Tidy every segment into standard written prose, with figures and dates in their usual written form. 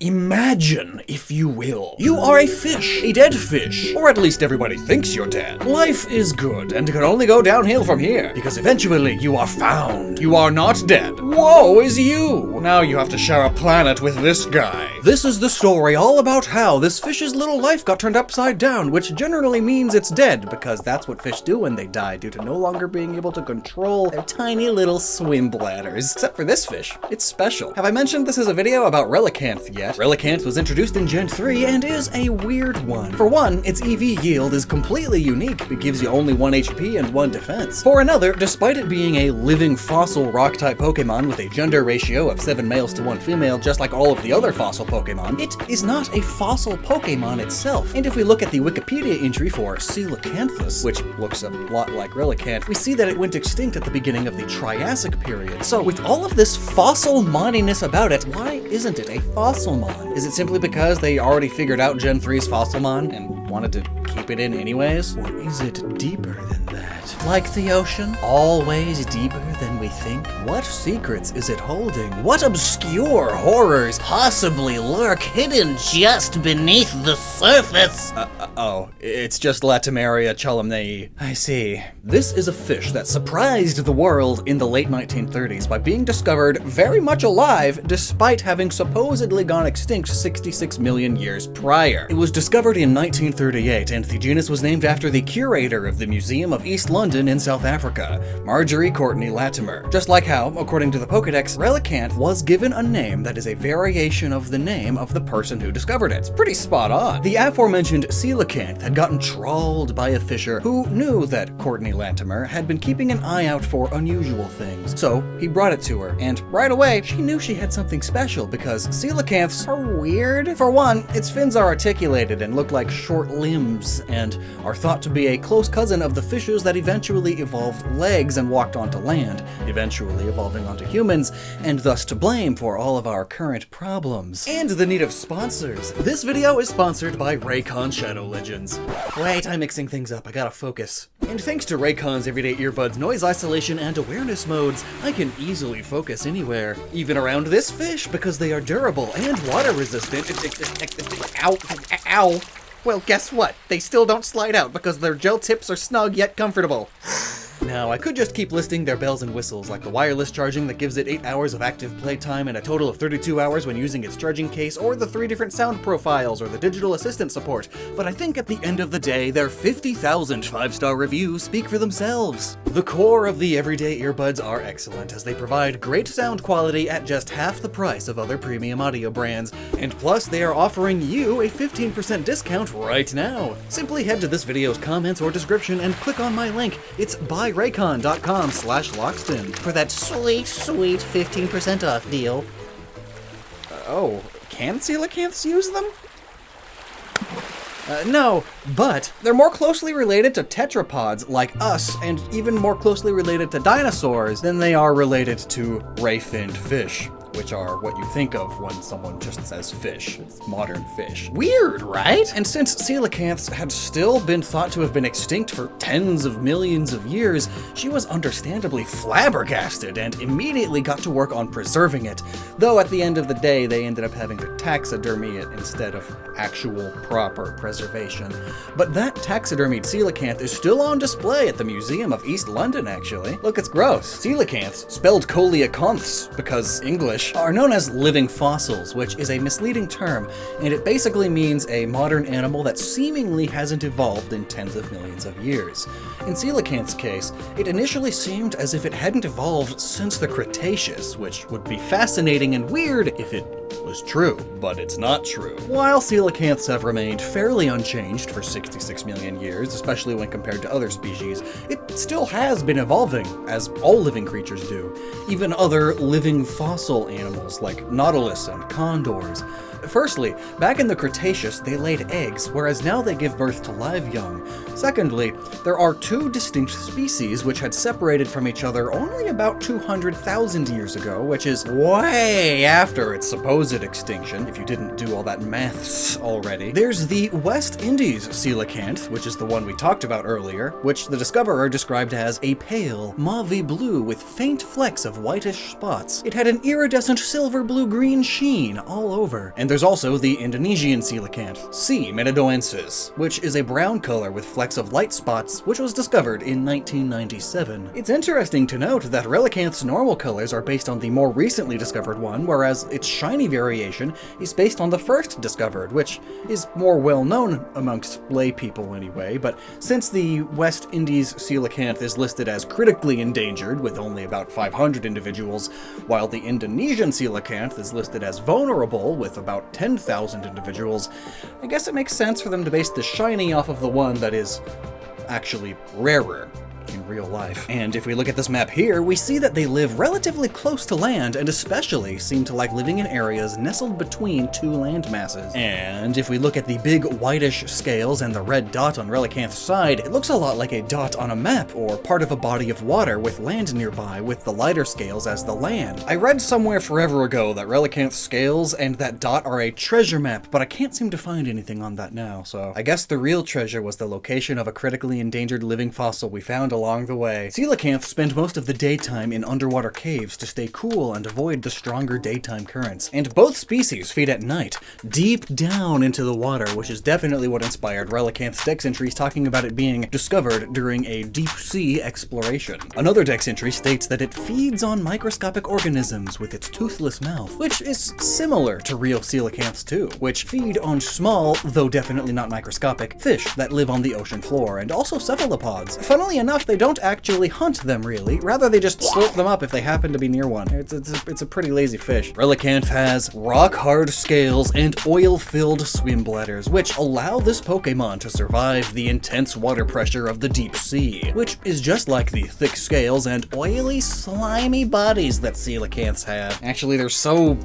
Imagine, if you will, you are a fish, a dead fish, or at least everybody thinks you're dead. Life is good and can only go downhill from here, because eventually you are found. You are not dead. Woe is you! Now you have to share a planet with this guy. This is the story all about how this fish's little life got turned upside down, which generally means it's dead, because that's what fish do when they die due to no longer being able to control their tiny little swim bladders. Except for this fish, it's special. Have I mentioned this is a video about Relicanth yet? Relicanth was introduced in Gen 3 and is a weird one. For one, its EV yield is completely unique. It gives you only 1 HP and 1 defense. For another, despite it being a living fossil rock-type Pokemon with a gender ratio of 7 males to 1 female, just like all of the other fossil Pokemon, it is not a fossil Pokemon itself. And if we look at the Wikipedia entry for Coelacanthus, which looks a lot like Relicanth, we see that it went extinct at the beginning of the Triassic period. So with all of this fossil moniness about it, why isn't it a fossil? Is it simply because they already figured out Gen 3's Fossilmon and wanted to keep it in anyways? Or is it deeper than that? Like the ocean, always deeper than we think? What secrets is it holding? What obscure horrors possibly lurk hidden just beneath the surface? Oh, it's just Latimeria cholumnei. I see. This is a fish that surprised the world in the late 1930s by being discovered very much alive despite having supposedly gone extinct 66 million years prior. It was discovered in 1938 and the genus was named after the curator of the Museum of East London in South Africa, Marjorie Courtney Latimer. Just like how, according to the Pokedex, Relicanth was given a name that is a variation of the name of the person who discovered it. It's pretty spot on. The aforementioned Coelacanth had gotten trawled by a fisher who knew that Courtney Latimer had been keeping an eye out for unusual things. So he brought it to her, and right away she knew she had something special because coelacanths are weird. For one, its fins are articulated and look like short limbs, and are thought to be a close cousin of the fishes that eventually evolved legs and walked onto land, eventually evolving onto humans, and thus to blame for all of our current problems. And the need of sponsors. This video is sponsored by Raycon Shadow Legends. Wait, I'm mixing things up, I gotta focus. And thanks to Raycon's everyday earbuds noise isolation and awareness modes, I can easily focus anywhere, even around this fish, because they are durable and water resistant. Ow, ow. Well, guess what? They still don't slide out because their gel tips are snug yet comfortable. Now, I could just keep listing their bells and whistles, like the wireless charging that gives it 8 hours of active playtime and a total of 32 hours when using its charging case, or the 3 different sound profiles, or the digital assistant support, but I think at the end of the day, their 50,000 5-star reviews speak for themselves. The core of the everyday earbuds are excellent, as they provide great sound quality at just half the price of other premium audio brands, and plus they are offering you a 15% discount right now. Simply head to this video's comments or description and click on my link. It's Raycon.com/Lockstin for that sweet 15% off deal. Oh, can coelacanths use them? No, but they're more closely related to tetrapods like us, and even more closely related to dinosaurs than they are related to ray-finned fish, which are what you think of when someone just says fish. It's modern fish. Weird, right? And since coelacanths had still been thought to have been extinct for tens of millions of years, she was understandably flabbergasted and immediately got to work on preserving it, though at the end of the day they ended up having to taxidermy it instead of actual proper preservation. But that taxidermied coelacanth is still on display at the Museum of East London, actually. Look, it's gross. Coelacanths, spelled coelacanths because English, are known as living fossils, which is a misleading term, and it basically means a modern animal that seemingly hasn't evolved in tens of millions of years. In coelacanth's case, it initially seemed as if it hadn't evolved since the Cretaceous, which would be fascinating and weird if it was true, but it's not true. While coelacanths have remained fairly unchanged for 66 million years, especially when compared to other species, it still has been evolving, as all living creatures do. Even other living fossil animals like nautilus and condors. Firstly, back in the Cretaceous, they laid eggs, whereas now they give birth to live young. Secondly, there are 2 distinct species which had separated from each other only about 200,000 years ago, which is way after its supposed extinction, if you didn't do all that maths already. There's the West Indies coelacanth, which is the one we talked about earlier, which the discoverer described as a pale, mauve blue with faint flecks of whitish spots. It had an iridescent silver blue-green sheen all over. And there's also the Indonesian coelacanth, C. metadoensis, which is a brown color with flecks of light spots, which was discovered in 1997. It's interesting to note that Relicanth's normal colors are based on the more recently discovered one, whereas its shiny variation is based on the first discovered, which is more well known amongst lay people anyway, but since the West Indies coelacanth is listed as critically endangered with only about 500 individuals, while the Indonesian coelacanth is listed as vulnerable with about 10,000 individuals, I guess it makes sense for them to base the shiny off of the one that is actually rarer in real life. And if we look at this map here, we see that they live relatively close to land and especially seem to like living in areas nestled between two land masses. And if we look at the big whitish scales and the red dot on Relicanth's side, it looks a lot like a dot on a map or part of a body of water with land nearby with the lighter scales as the land. I read somewhere forever ago that Relicanth's scales and that dot are a treasure map, but I can't seem to find anything on that now, so I guess the real treasure was the location of a critically endangered living fossil we found along the way. Coelacanths spend most of the daytime in underwater caves to stay cool and avoid the stronger daytime currents. And both species feed at night, deep down into the water, which is definitely what inspired Relicanth's dex entries talking about it being discovered during a deep sea exploration. Another dex entry states that it feeds on microscopic organisms with its toothless mouth, which is similar to real coelacanths too, which feed on small, though definitely not microscopic, fish that live on the ocean floor, and also cephalopods. Funnily enough, they don't actually hunt them really, rather they just slurp them up if they happen to be near one. It's a pretty lazy fish. Relicanth has rock-hard scales and oil-filled swim bladders, which allow this Pokemon to survive the intense water pressure of the deep sea, which is just like the thick scales and oily, slimy bodies that coelacanths have. Actually, they're so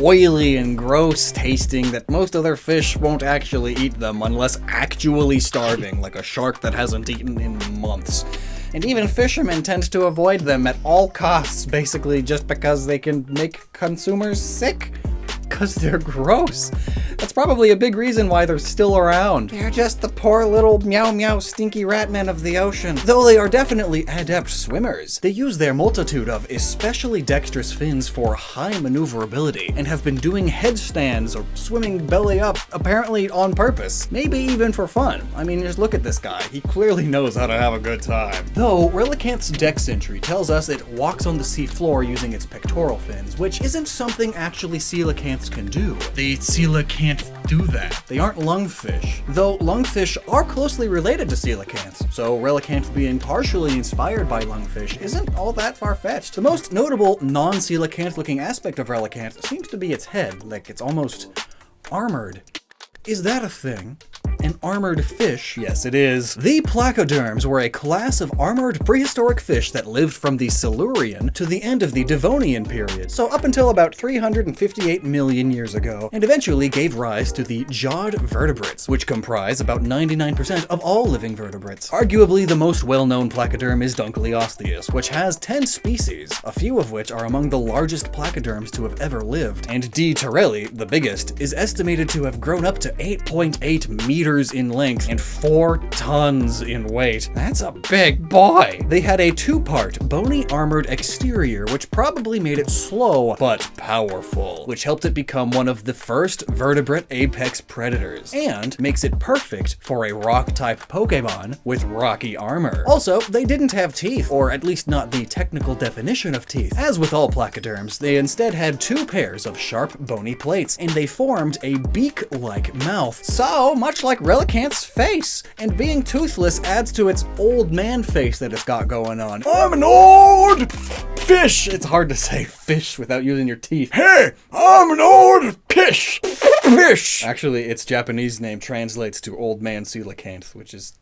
oily and gross tasting that most other fish won't actually eat them unless actually starving, like a shark that hasn't eaten in months. And even fishermen tend to avoid them at all costs, basically just because they can make consumers sick. Because they're gross. That's probably a big reason why they're still around. They're just the poor little meow meow stinky ratmen of the ocean. Though they are definitely adept swimmers, they use their multitude of especially dexterous fins for high maneuverability and have been doing headstands or swimming belly up apparently on purpose. Maybe even for fun. I mean, just look at this guy. He clearly knows how to have a good time. Though, Relicanth's dex entry tells us it walks on the sea floor using its pectoral fins, which isn't something actually coelacanths can do. The coelacanth can't do that. They aren't lungfish, though lungfish are closely related to coelacanths, so Relicanth being partially inspired by lungfish isn't all that far-fetched. The most notable non-coelacanth looking aspect of Relicanth seems to be its head, like it's almost armored. Is that a thing? An armored fish? Yes, it is. The placoderms were a class of armored prehistoric fish that lived from the Silurian to the end of the Devonian period, so up until about 358 million years ago, and eventually gave rise to the jawed vertebrates, which comprise about 99% of all living vertebrates. Arguably the most well-known placoderm is Dunkleosteus, which has 10 species, a few of which are among the largest placoderms to have ever lived, and D. terrelli, the biggest, is estimated to have grown up to 8.8 meters in length and 4 tons in weight. That's a big boy! They had a two-part bony armored exterior, which probably made it slow but powerful, which helped it become one of the first vertebrate apex predators, and makes it perfect for a rock-type Pokemon with rocky armor. Also, they didn't have teeth, or at least not the technical definition of teeth. As with all placoderms, they instead had 2 pairs of sharp bony plates, and they formed a beak-like mouth. So, much like Relicanth's face, and being toothless adds to its old man face that it's got going on. I'm an old fish! It's hard to say fish without using your teeth. Hey, I'm an old fish! Fish! Actually, its Japanese name translates to old man coelacanth, which is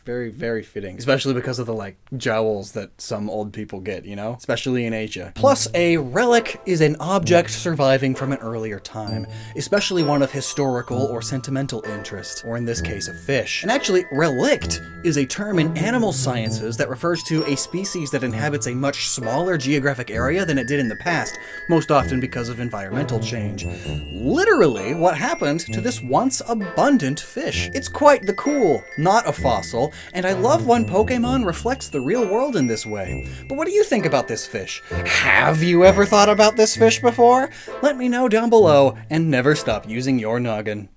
very, very fitting, especially because of the, like, jowls that some old people get, you know? Especially in Asia. Plus, a relic is an object surviving from an earlier time, especially one of historical or sentimental interest, or in this case, a fish. And actually, relict is a term in animal sciences that refers to a species that inhabits a much smaller geographic area than it did in the past, most often because of environmental change. Literally, what happened to this once abundant fish? It's quite the cool, not a fossil, fossil, and I love when Pokemon reflects the real world in this way. But what do you think about this fish? Have you ever thought about this fish before? Let me know down below, and never stop using your noggin.